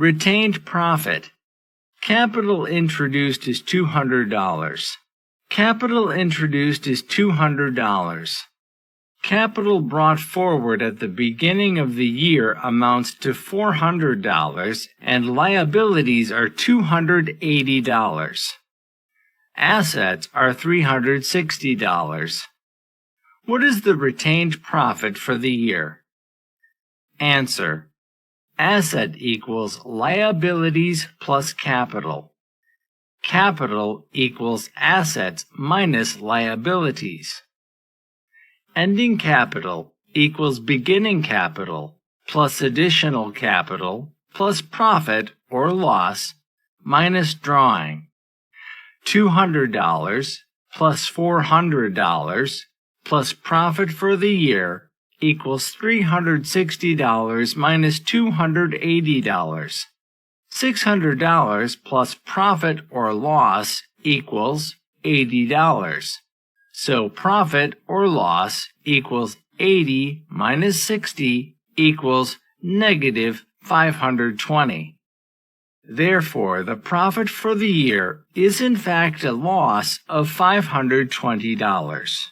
Retained profit. Capital introduced is $200. Capital introduced is $200. Capital brought forward at the beginning of the year amounts to $400, and liabilities are $280. Assets are $360. What is the retained profit for the year? Answer: asset equals liabilities plus capital. Capital equals assets minus liabilities. Ending capital equals beginning capital plus additional capital plus profit or loss minus drawing. $200 plus $400 plus profit for the year equals $360 minus $280. $600 plus profit or loss equals $80. So profit or loss equals 80 minus 60 equals negative 520. Therefore, the profit for the year is in fact a loss of $520.